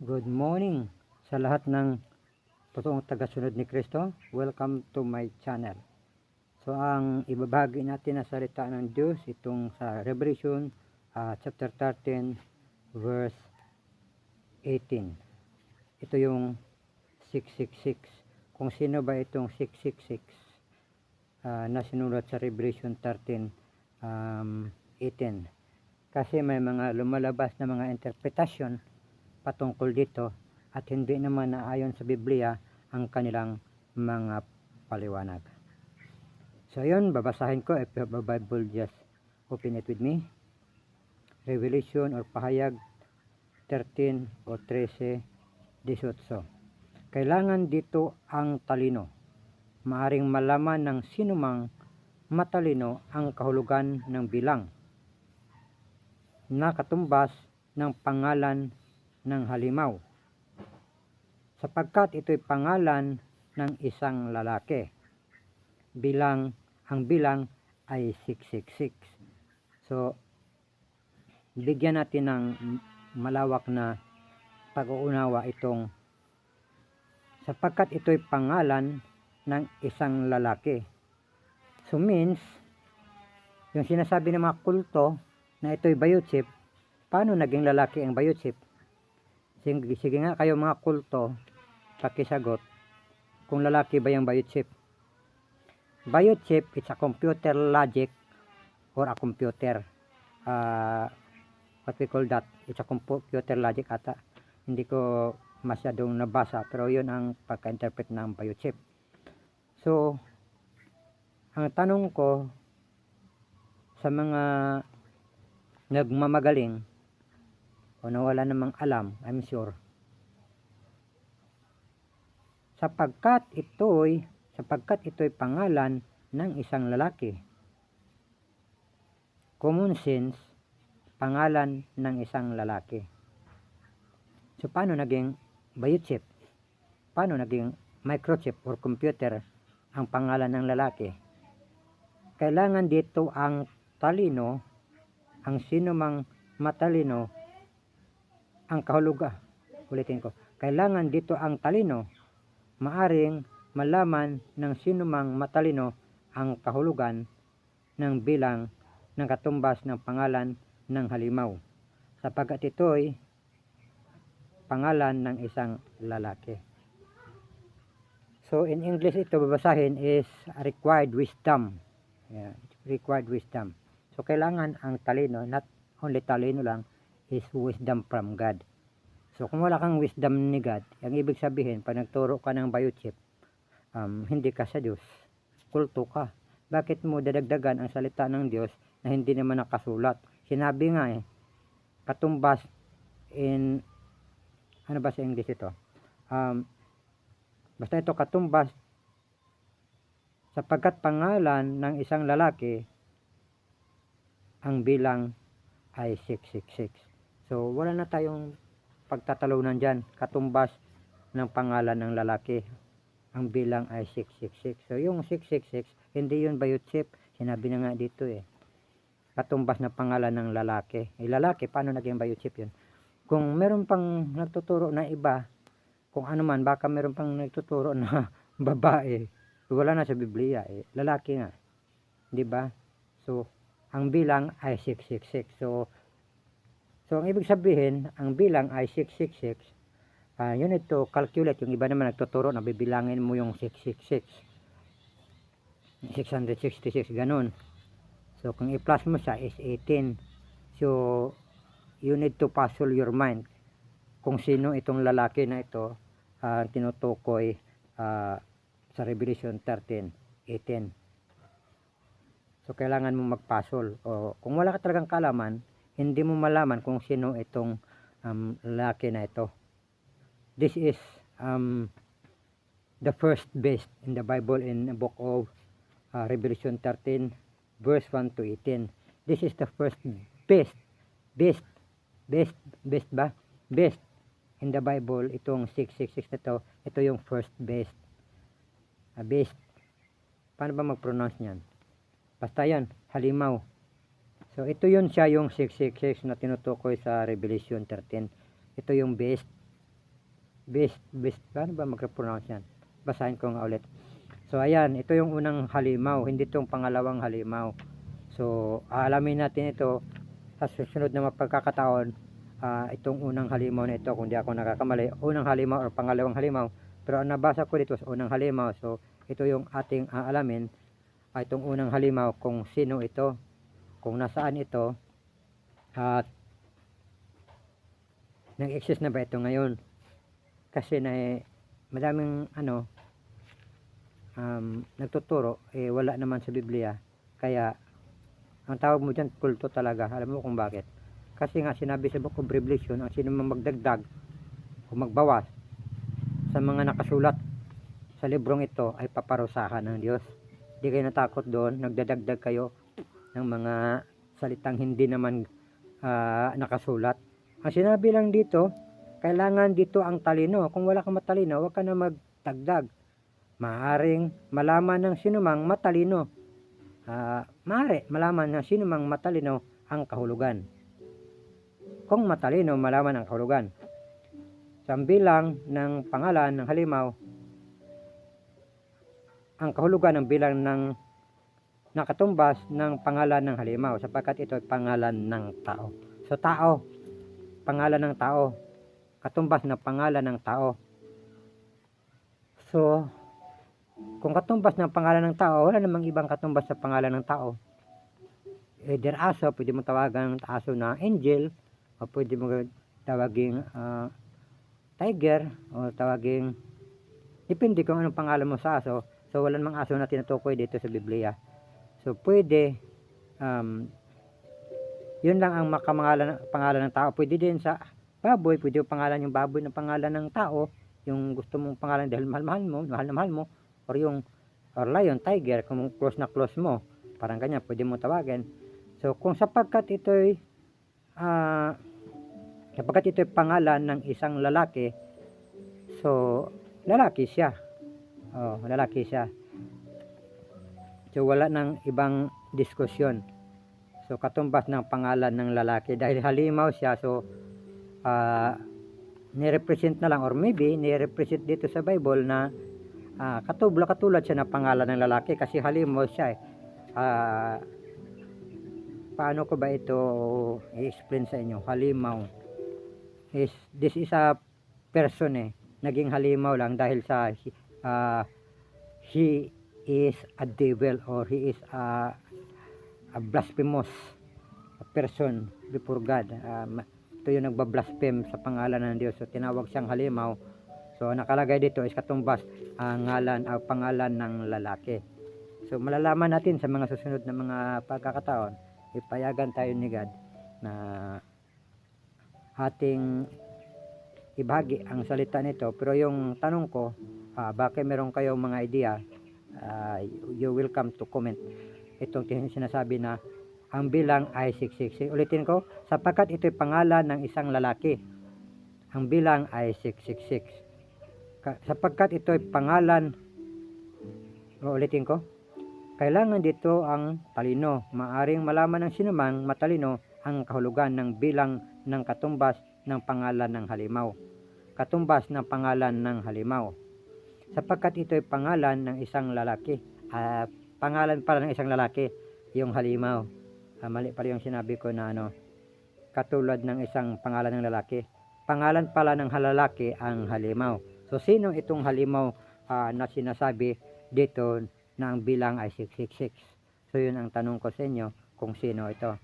Good morning sa lahat ng totoong tagasunod ni Kristo. Welcome to my channel. So ang ibabahagi natin na salita ng Diyos itong sa Revelation chapter 13 verse 18. Ito yung 666. Kung sino ba itong 666 na sinulat sa Revelation 13 18. Kasi may mga lumalabas na mga interpretasyon patungkol dito at hindi naman naayon sa Biblia ang kanilang mga paliwanag. So yun, babasahin ko. If you have a Bible, just open it with me. Revelation or Pahayag 13 o 13, 18. Kailangan dito ang talino. Maaring malaman ng sinumang matalino ang kahulugan ng bilang na katumbas ng pangalan ng halimaw, sapagkat ito'y pangalan ng isang lalaki. Ang bilang ay 666. So, bigyan natin ng malawak na pag-uunawa itong sapagkat ito'y pangalan ng isang lalaki. So means, yung sinasabi ng mga kulto na ito'y biochip, paano naging lalaki ang biochip? Sige nga kayo mga kulto, pakisagot kung lalaki ba yung biochip. Biochip, it's a computer logic or a computer. What we call that? It's a computer logic ata. Hindi ko masyadong nabasa pero yun ang pagka-interpret ng biochip. So, ang tanong ko sa mga nagmamagaling o nawala namang alam, I'm sure. Sapagkat ito'y pangalan ng isang lalaki. Common sense, pangalan ng isang lalaki. So paano naging biochip? Paano naging microchip or computer ang pangalan ng lalaki? Kailangan dito ang talino, ang sinumang matalino ang kahulugan. Ulitin ko. Kailangan dito ang talino. Maaring malaman ng sinumang matalino ang kahulugan ng bilang ng katumbas ng pangalan ng halimaw, sapagkat ito'y pangalan ng isang lalaki. So in English ito babasahin is required wisdom. Yeah, required wisdom. So kailangan ang talino, not only talino lang, is wisdom from God. So kung wala kang wisdom ni God, ang ibig sabihin, pag nagturo ka ng biochip, hindi ka sa Diyos, kulto ka. Bakit mo dadagdagan ang salita ng Diyos na hindi naman nakasulat? Sinabi nga katumbas in, ano ba sa English ito? Basta ito katumbas, sapagkat pangalan ng isang lalaki, ang bilang ay 666. So wala na tayong pagtatalunan dyan. Katumbas ng pangalan ng lalaki, ang bilang ay 666. So yung 666, hindi yun biochip. Sinabi na nga dito katumbas ng pangalan ng lalaki. Lalaki, paano naging biochip yun? Kung meron pang nagtuturo na iba, kung ano man, baka meron pang nagtuturo na babae, wala na sa Biblia. Lalaki nga, di ba? So ang bilang ay 666. So ang ibig sabihin, ang bilang ay 666. You need to calculate. Yung iba naman nagtuturo na bibilangin mo yung 666. 666, ganun. So kung i-plus mo siya is 18. So you need to puzzle your mind kung sino itong lalaki na ito tinutukoy sa Revelation 13, 18. So kailangan mo mag-puzzle. O kung wala ka talagang kalaman, hindi mo malaman kung sino itong lalaki na ito. This is the first beast in the Bible in the book of Revelation 13 verse 1 to 18. This is the first beast in the Bible. Itong 666 na to, ito yung first beast. Beast. Paano ba mag-pronounce niyan? Basta yan, halimaw. So ito yun siya, yung 666 na tinutukoy sa Revelation 13. Ito yung beast. paano ba mag-pronounce yan? Basahin ko nga ulit. So ayan, ito yung unang halimaw, hindi itong pangalawang halimaw. So aalamin natin ito sa susunod na mapagkakataon, itong unang halimaw na ito, kung di ako nakakamali, unang halimaw o pangalawang halimaw. Pero ang nabasa ko dito sa unang halimaw, so ito yung ating aalamin, itong unang halimaw, kung sino ito, kung nasaan ito, at nag-exist na ba ito ngayon. Kasi na madaming nagtuturo, wala naman sa Biblia. Kaya ang tawag mo dyan, kulto talaga. Alam mo kung bakit? Kasi nga sinabi sa Book of Revelation, ang sino mang magdagdag o magbawas sa mga nakasulat sa librong ito ay paparusahan ng Diyos. Hindi kayo natakot doon, nagdadagdag kayo ng mga salitang hindi naman nakasulat. Ang sinabi lang dito, kailangan dito ang talino. Kung wala kang matalino, huwag ka na magdagdag. Maaring malaman ng sinumang matalino. Maaari malaman ng sinumang matalino ang kahulugan. Kung matalino, malaman ang kahulugan. Sa bilang ng pangalan ng halimaw, ang kahulugan ng bilang ng nakatumbas ng pangalan ng halimaw, sapagkat ito ay pangalan ng tao. So tao, pangalan ng tao, katumbas ng pangalan ng tao. So kung katumbas ng pangalan ng tao, wala namang ibang katumbas sa pangalan ng tao. Either aso, pwede mo tawagan ng aso na angel, o pwede mo tawaging tiger, o tawaging, depende kung anong pangalan mo sa aso. So wala namang aso na tinutukoy dito sa Biblia. So pwede, yun lang ang pangalan ng tao. Pwede din sa baboy, pwede yung pangalan yung baboy ng pangalan ng tao, yung gusto mong pangalan dahil mahal na mahal mo, or lion, tiger, kung close na close mo, parang ganyan, pwede mo tawagin. So kung sapagkat ito'y pangalan ng isang lalaki, so lalaki siya. Lalaki siya. So wala nang ibang diskusyon. So katumbas ng pangalan ng lalaki dahil halimaw siya, so ni-represent na lang, or maybe ni-represent dito sa Bible na katulad siya ng pangalan ng lalaki kasi halimaw siya. Paano ko ba ito i-explain sa inyo? Halimaw this is a person, naging halimaw lang dahil sa he is a devil, or he is a blasphemous person before God. Ito yung nagbablaspheme sa pangalan ng Diyos, so tinawag siyang halimaw. So nakalagay dito is katumbas ang pangalan ng lalaki. So malalaman natin sa mga susunod na mga pagkakataon, ipayagan tayo ni God na ating ibahagi ang salita nito. Pero yung tanong ko, bakit meron kayong mga idea, you welcome to comment. Itong sinasabi na ang bilang ay 666. Ulitin ko, sapagkat ito'y pangalan ng isang lalaki, ang bilang ay 666. Sapagkat ito'y pangalan, ulitin ko, kailangan dito ang talino. Maaring malaman ng sinumang matalino ang kahulugan ng bilang ng katumbas ng pangalan ng halimaw. Katumbas ng pangalan ng halimaw. Sapagkat ito'y pangalan ng isang lalaki. Pangalan pala ng isang lalaki, yung halimaw. Mali pala yung sinabi ko na katulad ng isang pangalan ng lalaki. Pangalan pala ng lalaki ang halimaw. So sino itong halimaw na sinasabi dito na ang bilang ay 666? So yun ang tanong ko sa inyo, kung sino ito.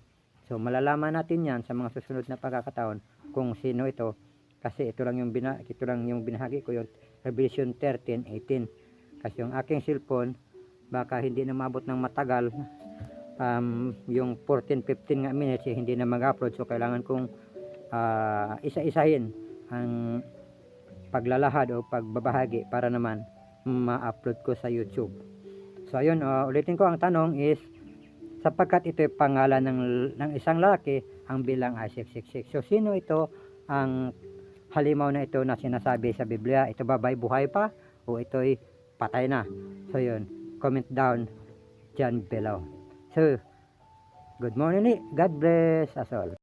So malalaman natin yan sa mga susunod na pagkakataon kung sino ito, kasi ito lang yung binahagi ko, yung Revelation 13:18. Kasi yung aking cellphone baka hindi na mabot ng matagal, yung 14-15 nga minutes hindi na mag-upload. So kailangan kong isa-isahin ang paglalahad o pagbabahagi para naman ma-upload ko sa YouTube. So ayun, ulitin ko, ang tanong is, sapagkat ito ay pangalan ng isang lalaki, ang bilang ay 666. So sino ito ang halimaw na ito na sinasabi sa Biblia? Ito ba buhay pa o ito'y patay na? So yun, comment down dyan below. So good morning, God bless us all.